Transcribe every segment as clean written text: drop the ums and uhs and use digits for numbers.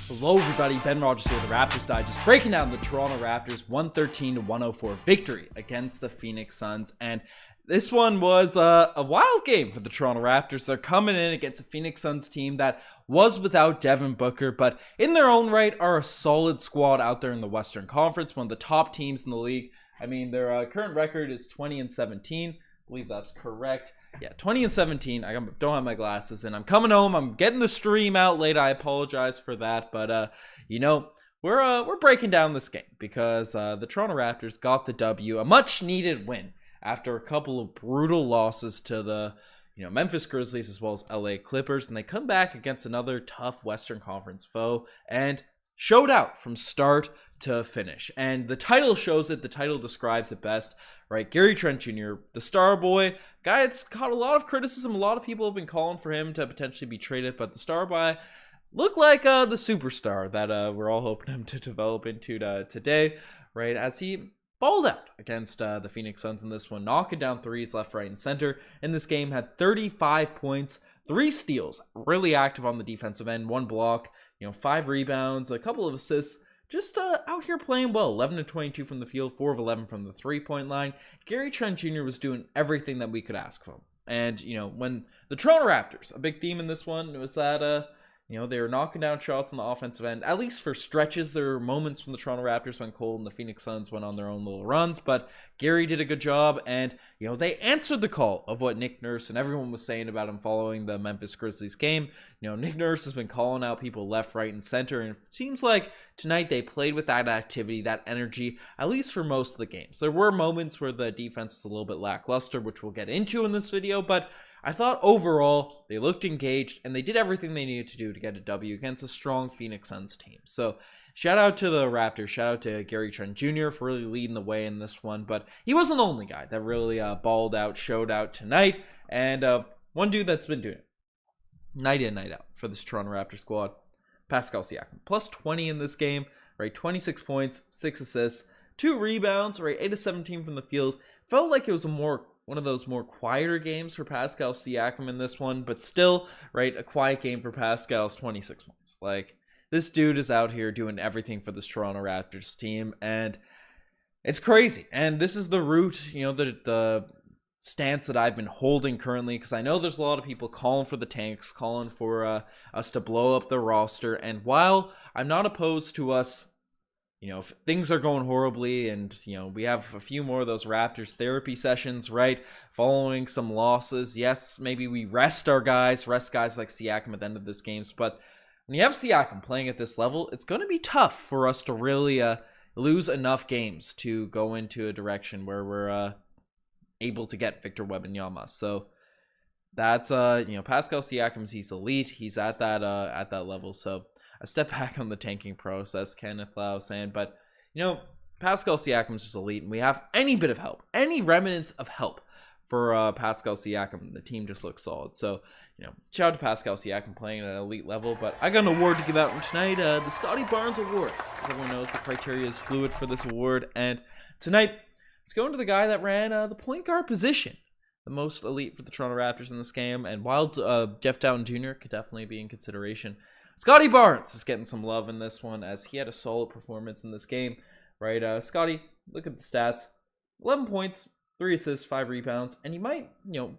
Hello everybody, Ben Rogers here, the Raptors Digest, breaking down the Toronto Raptors 113-104 victory against the Phoenix Suns. And this one was a wild game for the Toronto Raptors. They're coming in against a Phoenix Suns team that was without Devin Booker, but in their own right are a solid squad out there in the Western Conference, one of the top teams in the league. I mean, their current record is 20-17. I believe that's correct. Yeah, 20-17. I don't have my glasses in. I'm coming home. I'm getting the stream out late. I apologize for that, but we're breaking down this game because the Toronto Raptors got the W, a much needed win after a couple of brutal losses to the Memphis Grizzlies as well as LA Clippers, and they come back against another tough Western Conference foe and showed out from start to finish. And the title shows it. The title describes it best, right? Gary Trent Jr., the star boy, guy that's caught a lot of criticism. A lot of people have been calling for him to potentially be traded, but the star boy looked like the superstar that we're all hoping him to develop into today, right? As he balled out against the Phoenix Suns in this one, knocking down threes left, right, and center. In this game, had 35 points, 3 steals, really active on the defensive end, 1 block, 5 rebounds, a couple of assists. Just out here playing well. 11 of 22 from the field, 4 of 11 from the three-point line. Gary Trent Jr. was doing everything that we could ask of him. And, when the Toronto Raptors, a big theme in this one was that, they were knocking down shots on the offensive end. At least for stretches, there were moments when the Toronto Raptors went cold and the Phoenix Suns went on their own little runs. But Gary did a good job, and, they answered the call of what Nick Nurse and everyone was saying about him following the Memphis Grizzlies game. Nick Nurse has been calling out people left, right, and center, and it seems like tonight they played with that activity, that energy, at least for most of the games. There were moments where the defense was a little bit lackluster, which we'll get into in this video, but I thought overall they looked engaged and they did everything they needed to do to get a W against a strong Phoenix Suns team. So shout out to the Raptors, shout out to Gary Trent Jr. for really leading the way in this one, but he wasn't the only guy that really balled out, showed out tonight, and one dude that's been doing it night in, night out for this Toronto Raptors squad, Pascal Siakam. Plus 20 in this game, right? 26 points, 6 assists, 2 rebounds, right? 8 of 17 from the field. Felt like it was one of those more quieter games for Pascal Siakam in this one, but still, right, a quiet game for Pascal's 26 points. Like, this dude is out here doing everything for this Toronto Raptors team, and it's crazy. And this is the route, the stance that I've been holding currently, because I know there's a lot of people calling for the tanks, calling for us to blow up the roster, and while I'm not opposed to us, if things are going horribly and, we have a few more of those Raptors therapy sessions, right, following some losses, yes, maybe we rest guys like Siakam at the end of this games, but when you have Siakam playing at this level, it's going to be tough for us to really lose enough games to go into a direction where we're able to get Victor Wembanyama. So that's Pascal Siakam, he's elite. He's at that level. So a step back on the tanking process, Kenneth Lau saying, but Pascal Siakam's just elite, and we have any bit of help, any remnants of help for Pascal Siakam. The team just looks solid. So shout out to Pascal Siakam playing at an elite level. But I got an award to give out tonight, the Scottie Barnes Award. As everyone knows, the criteria is fluid for this award, and tonight let's go into the guy that ran the point guard position, the most elite for the Toronto Raptors in this game. And while Jeff Dowtin Jr. could definitely be in consideration, Scottie Barnes is getting some love in this one as he had a solid performance in this game, right? Scottie, look at the stats. 11 points, 3 assists, 5 rebounds, and you might,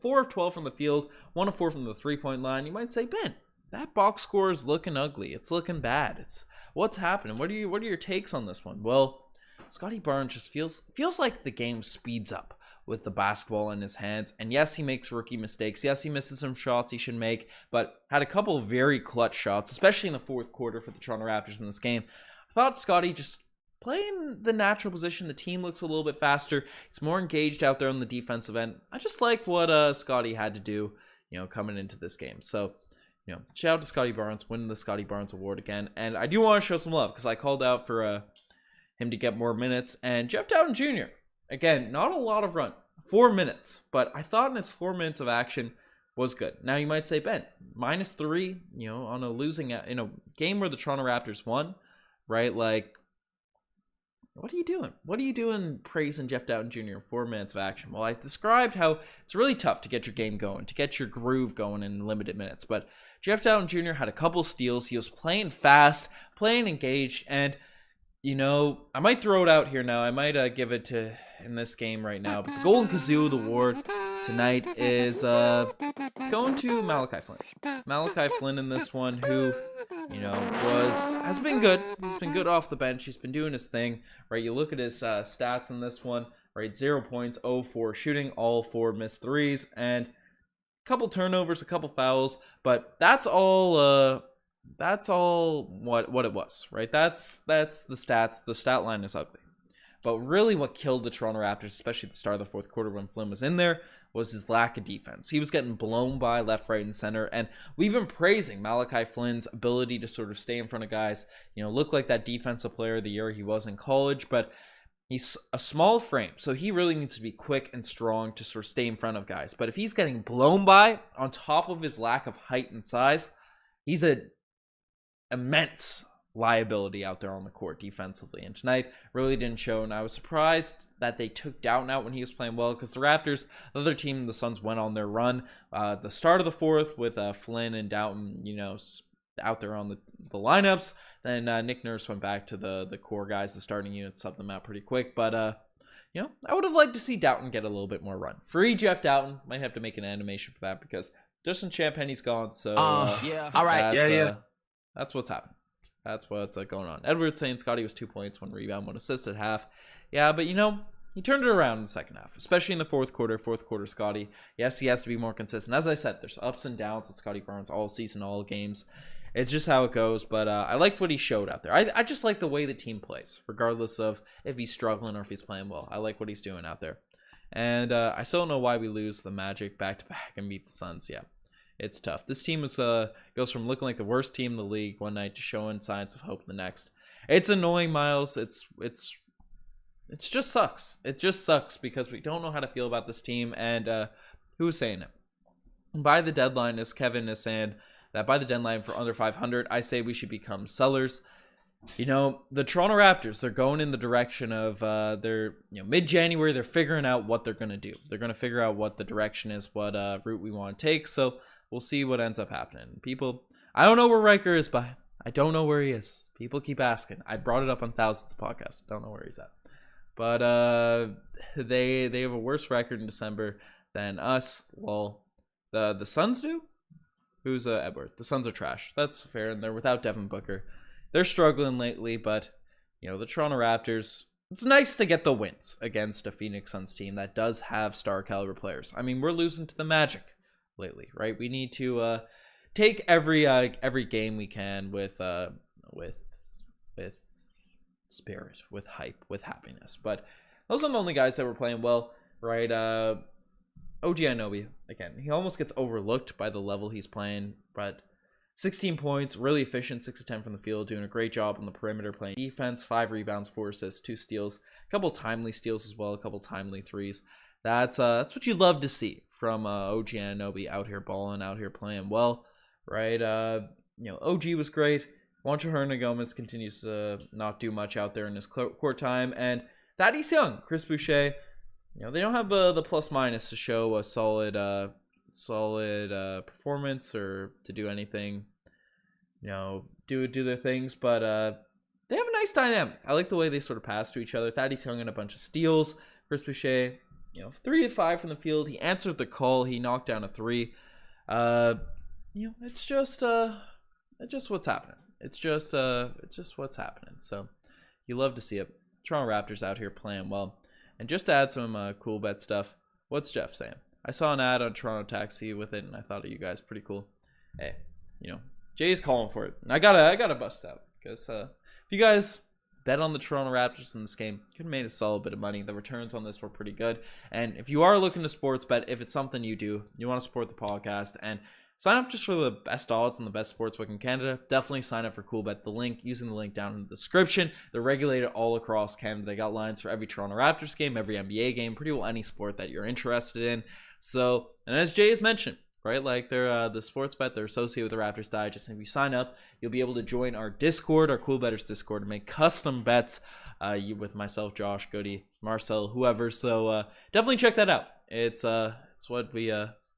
4 of 12 from the field, 1 of 4 from the three-point line. You might say, Ben, that box score is looking ugly. It's looking bad. What's happening? What are your takes on this one? Well, Scottie Barnes just feels like the game speeds up with the basketball in his hands. And yes, he makes rookie mistakes. Yes, he misses some shots he should make, but had a couple of very clutch shots, especially in the fourth quarter for the Toronto Raptors in this game. I thought Scottie just playing the natural position. The team looks a little bit faster. It's more engaged out there on the defensive end. I just like what Scottie had to do, coming into this game. So, shout out to Scottie Barnes, winning the Scottie Barnes Award again. And I do want to show some love because I called out for him to get more minutes. And Jeff Dowtin Jr., again, not a lot of run, 4 minutes, but I thought in his 4 minutes of action was good. Now you might say, Ben, -3, on a losing in a game where the Toronto Raptors won, right? Like, what are you doing? What are you doing praising Jeff Dowtin Jr. in 4 minutes of action? Well, I described how it's really tough to get your game going, to get your groove going in limited minutes. But Jeff Dowtin Jr. had a couple steals. He was playing fast, playing engaged, and, I might throw it out here now. I might give it to, in this game right now, but the Golden Kazoo award tonight is it's going to Malachi Flynn. Malachi Flynn in this one, who has been good. He's been good off the bench. He's been doing his thing, right? You look at his stats in this one, right? 0 points, 0-4 shooting, all 4 missed threes, and a couple turnovers, a couple fouls, but that's all. That's all what it was, right? That's the stats. The stat line is ugly. But really what killed the Toronto Raptors, especially at the start of the fourth quarter when Flynn was in there, was his lack of defense. He was getting blown by left, right, and center. And we've been praising Malachi Flynn's ability to sort of stay in front of guys, look like that defensive player of the year he was in college. But he's a small frame, so he really needs to be quick and strong to sort of stay in front of guys. But if he's getting blown by on top of his lack of height and size, he's an immense liability out there on the court defensively, and tonight really didn't show. And I was surprised that they took Dowtin out when he was playing well, because the Raptors, the other team, the Suns, went on their run the start of the fourth with Flynn and Dowtin out there on the lineups. Then Nick Nurse went back to the core guys, the starting unit, subbed them out pretty quick. But I would have liked to see Dowtin get a little bit more run. Free Jeff Dowtin. Might have to make an animation for that, because Justin Champagne's gone. So yeah, all right, that's what's happening. That's what's going on. Edwards saying Scottie was 2 points, 1 rebound, 1 assist at half. Yeah, but he turned it around in the second half, especially in the fourth quarter. Fourth quarter, Scottie, yes, he has to be more consistent. As I said, there's ups and downs with Scottie Barnes all season, all games. It's just how it goes. But I liked what he showed out there. I just like the way the team plays, regardless of if he's struggling or if he's playing well. I like what he's doing out there. And I still don't know why we lose the Magic back-to-back and beat the Suns. Yeah. It's tough. This team goes from looking like the worst team in the league one night to showing signs of hope the next. It's annoying, Miles. It just sucks. It just sucks because we don't know how to feel about this team. And who's saying it? By the deadline, as Kevin is saying, that by the deadline for under 500, I say we should become sellers. The Toronto Raptors, they're going in the direction of they're mid-January. They're figuring out what they're going to do. They're going to figure out what the direction is, what route we want to take. So we'll see what ends up happening. People, I don't know where Riker is, but I don't know where he is. People keep asking. I brought it up on thousands of podcasts. Don't know where he's at. But they have a worse record in December than us. Well, the Suns do. Who's Edward? The Suns are trash. That's fair, and they're without Devin Booker. They're struggling lately, but the Toronto Raptors, it's nice to get the wins against a Phoenix Suns team that does have star caliber players. I mean, we're losing to the Magic lately, right? We need to take every game we can with spirit, with hype, with happiness. But those are the only guys that were playing well, right? OG Anunoby, again, he almost gets overlooked by the level he's playing, but 16 points, really efficient, 6 of 10 from the field, doing a great job on the perimeter, playing defense, 5 rebounds, 4 assists, 2 steals, a couple timely steals as well, a couple timely threes. That's what you love to see from OG Anunoby out here balling, out here playing well, right? OG was great. Juancho Hernangomez continues to not do much out there in his court time, and Thaddeus Young, Chris Boucher, they don't have the plus minus to show a solid performance or to do anything, do their things, but they have a nice dynamic. I like the way they sort of pass to each other. Thaddeus Young in a bunch of steals. Chris Boucher, 3 of 5 from the field. He answered the call. He knocked down a 3. It's just what's happening. It's just what's happening. So you love to see it. Toronto Raptors out here playing well. And just to add some cool bet stuff, what's Jeff saying? I saw an ad on Toronto Taxi with it, and I thought of you guys. Pretty cool. Hey, Jay's calling for it. And I gotta bust out, because if you guys bet on the Toronto Raptors in this game, you could have made a solid bit of money. The returns on this were pretty good. And if you are looking to sports bet, if it's something you do, you want to support the podcast and sign up just for the best odds and the best sportsbook in Canada, definitely sign up for CoolBet. Using the link down in the description. They're regulated all across Canada. They got lines for every Toronto Raptors game, every NBA game, pretty well any sport that you're interested in. So, and as Jay has mentioned, right? Like they're the sports bet, they're associated with the Raptors Digest. And if you sign up, you'll be able to join our Discord, our Cool Betters Discord, and make custom bets with myself, Josh, Goody, Marcel, whoever. So definitely check that out. It's what we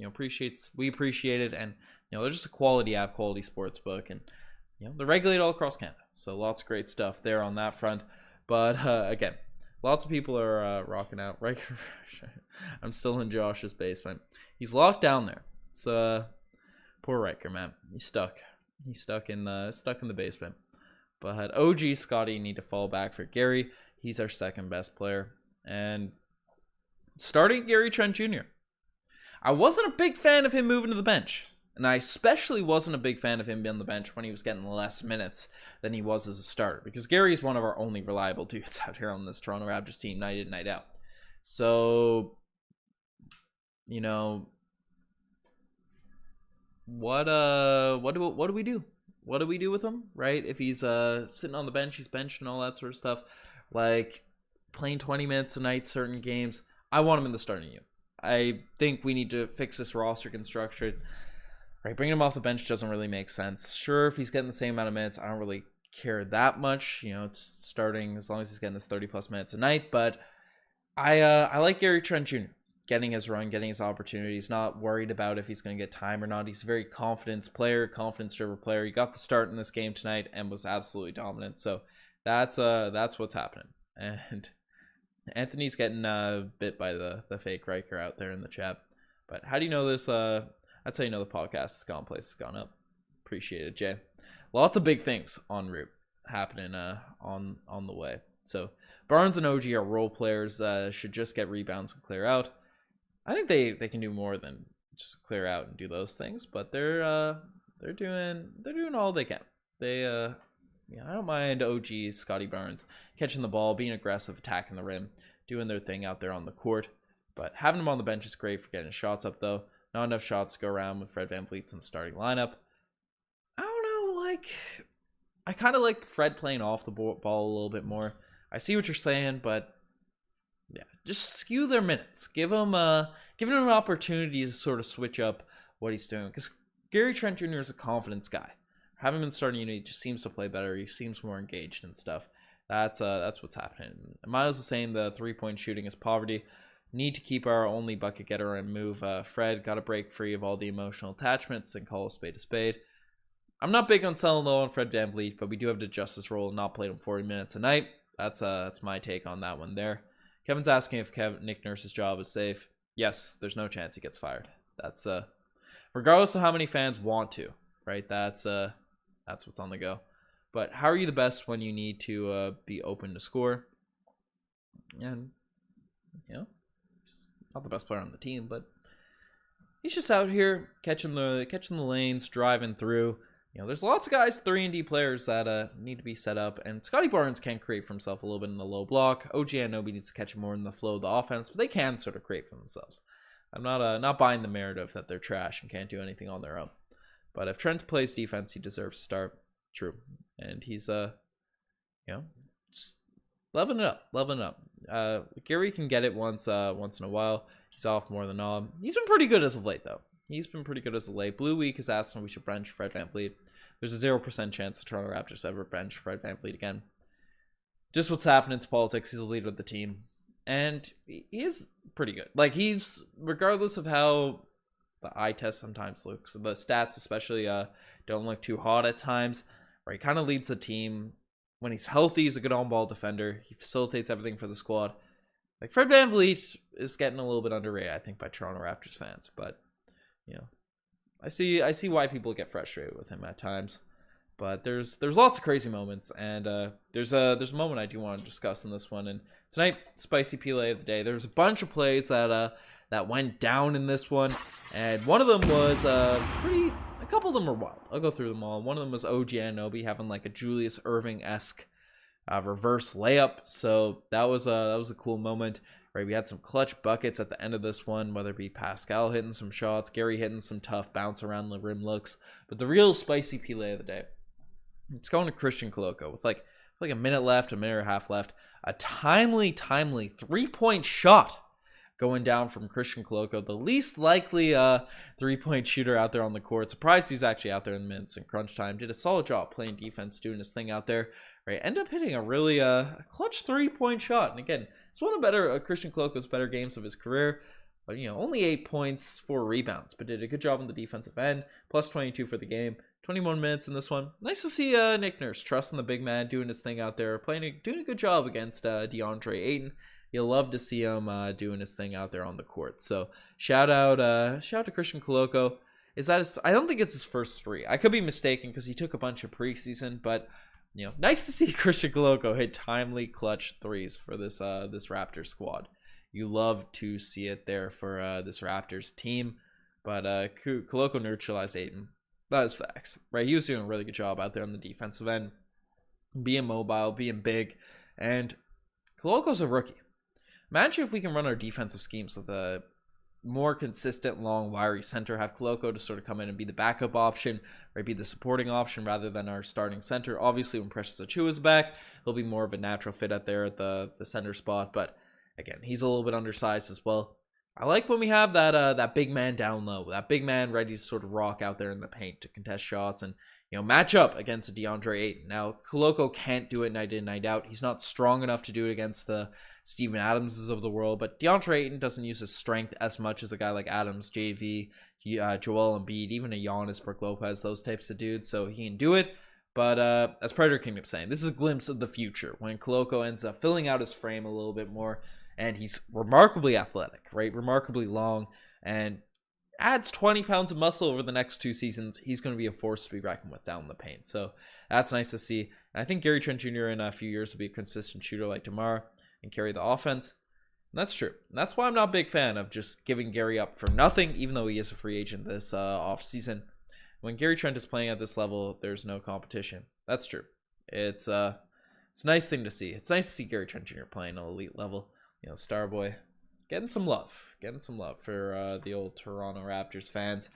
appreciate it, and they're just a quality app, quality sports book, and they're regulated all across Canada. So lots of great stuff there on that front. But again, lots of people are rocking out. Right, I'm still in Josh's basement. He's locked down there. So poor Riker, man. He's stuck. He's stuck in the basement. But OG Scottie need to fall back for Gary. He's our second best player. And starting Gary Trent Jr. I wasn't a big fan of him moving to the bench. And I especially wasn't a big fan of him being on the bench when he was getting less minutes than he was as a starter. Because Gary's one of our only reliable dudes out here on this Toronto Raptors team, night in, night out. So, what do we do? What do we do with him, right? If he's sitting on the bench, he's benched and all that sort of stuff. Like, playing 20 minutes a night, certain games, I want him in the starting unit. I think we need to fix this roster construction. Right, bringing him off the bench doesn't really make sense. Sure, if he's getting the same amount of minutes, I don't really care that much. It's starting as long as he's getting his 30-plus minutes a night. But I like Gary Trent Jr. getting his run, getting his opportunities, not worried about if he's going to get time or not. He's a very confidence-driven player. He got the start in this game tonight and was absolutely dominant. So that's what's happening. And Anthony's getting bit by the fake Riker out there in the chat. But how do you know this? That's how you know the podcast has gone places, gone up. Appreciate it, Jay. Lots of big things en route happening on the way. So Barnes and OG are role players. Should just get rebounds and clear out. I think they can do more than just clear out and do those things, but they're doing all they can. I don't mind OG, Scottie Barnes catching the ball, being aggressive, attacking the rim, doing their thing out there on the court. But having them on the bench is great for getting shots up, though. Not enough shots to go around with Fred VanVleet's in the starting lineup. I don't know, I kind of like Fred playing off the ball a little bit more. I see what you're saying, but yeah, just skew their minutes. Give him an opportunity to sort of switch up what he's doing. Because Gary Trent Jr. is a confidence guy. Having him in the starting unit, he just seems to play better. He seems more engaged and stuff. That's what's happening. Miles is saying the 3-point shooting is poverty. Need to keep our only bucket getter and move Fred. Got to break free of all the emotional attachments and call a spade a spade. I'm not big on selling low on Fred VanVleet, but we do have to adjust his role and not play him 40 minutes a night. That's my take on that one there. Kevin's asking if Nick Nurse's job is safe. Yes, there's no chance he gets fired. That's regardless of how many fans want to, right? That's what's on the go. But how are you the best when you need to be open to score? And he's not the best player on the team, but he's just out here catching the lanes, driving through. There's lots of guys, 3-and-D players that need to be set up, and Scottie Barnes can create for himself a little bit in the low block. OG Anunoby needs to catch more in the flow of the offense, but they can sort of create for themselves. I'm not buying the narrative that they're trash and can't do anything on their own. But if Trent plays defense, he deserves to start. True, and he's just leveling it up. Gary can get it once in a while. He's off more than all. He's been pretty good as of late, though. Blue Week is asking if we should bench Fred VanVleet. There's a 0% chance the Toronto Raptors ever bench Fred VanVleet again. Just what's happening to politics. He's the leader of the team, and he is pretty good. Like, he's, regardless of how the eye test sometimes looks, the stats especially don't look too hot at times, where he kind of leads the team. When he's healthy, he's a good on-ball defender. He facilitates everything for the squad. Like, Fred VanVleet is getting a little bit underrated, I think, by Toronto Raptors fans. But, I see why people get frustrated with him at times. But there's lots of crazy moments, and there's a moment I do want to discuss in this one. And tonight, spicy play of the day. There's a bunch of plays that went down in this one, and one of them was a couple of them were wild. I'll go through them all. One of them was OG Anunoby having like a Julius Erving-esque reverse layup. So that was a cool moment. Right, we had some clutch buckets at the end of this one, whether it be Pascal hitting some shots, Gary hitting some tough bounce around the rim looks. But the real spicy play of the day, it's going to Christian Koloko with like a minute and a half left. A timely 3-point shot going down from Christian Koloko, the least likely three-point shooter out there on the court. Surprised he's actually out there in minutes and crunch time. Did a solid job playing defense, doing his thing out there. Right, ended up hitting a really clutch three-point shot. And again, it's one of Christian Koloko's better games of his career. But, only 8 points, 4 rebounds, but did a good job on the defensive end. Plus 22 for the game. 21 minutes in this one. Nice to see Nick Nurse trusting the big man, doing his thing out there, doing a good job against DeAndre Ayton. You'll love to see him doing his thing out there on the court. So shout out to Christian Koloko. I don't think it's his first 3. I could be mistaken because he took a bunch of preseason, but nice to see Christian Koloko hit timely clutch threes for this Raptors squad. You love to see it there for this Raptors team, but Koloko neutralized Ayton. That is facts, right? He was doing a really good job out there on the defensive end, being mobile, being big, and Koloko's a rookie. Imagine if we can run our defensive schemes with a more consistent, long, wiry center, have Koloko to sort of come in and be the backup option, right? Be the supporting option rather than our starting center. Obviously, when Precious Achiuwa is back, he'll be more of a natural fit out there at the center spot, but again, he's a little bit undersized as well. I like when we have that big man down low, that big man ready to sort of rock out there in the paint to contest shots and match up against a DeAndre Ayton. Now, Koloko can't do it night in, night out. He's not strong enough to do it against the Steven Adamses of the world, but DeAndre Ayton doesn't use his strength as much as a guy like Adams, JV, Joel Embiid, even a Giannis, Brook Lopez, those types of dudes, so he can do it. But as Predator King kept saying, this is a glimpse of the future when Koloko ends up filling out his frame a little bit more. And he's remarkably athletic, right? Remarkably long, and adds 20 pounds of muscle over the next 2 seasons. He's going to be a force to be reckoned with down the paint. So that's nice to see. And I think Gary Trent Jr. in a few years will be a consistent shooter like DeMar and carry the offense. And that's true. And that's why I'm not a big fan of just giving Gary up for nothing, even though he is a free agent this offseason. When Gary Trent is playing at this level, there's no competition. That's true. It's a nice thing to see. It's nice to see Gary Trent Jr. playing at an elite level. Starboy getting some love for the old Toronto Raptors fans.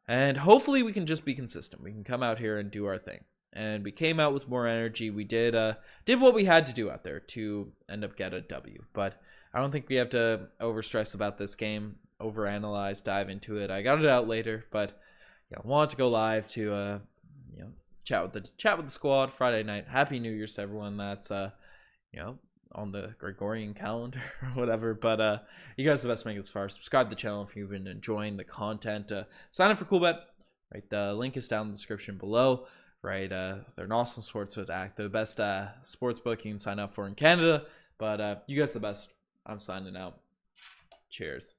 And hopefully we can just be consistent. We can come out here and do our thing. And we came out with more energy. We did what we had to do out there to end up get a W. But I don't think we have to overstress about this game, overanalyze, dive into it. I got it out later, but I wanted to go live to chat with the squad Friday night. Happy New Year's to everyone that's on the Gregorian calendar or whatever, but you guys are the best to make it this far. Subscribe to the channel if you've been enjoying the content. Sign up for CoolBet, right? The link is down in the description below, right? They're an awesome sportsbook act. They're the best sports book you can sign up for in Canada, but you guys are the best. I'm signing out. Cheers.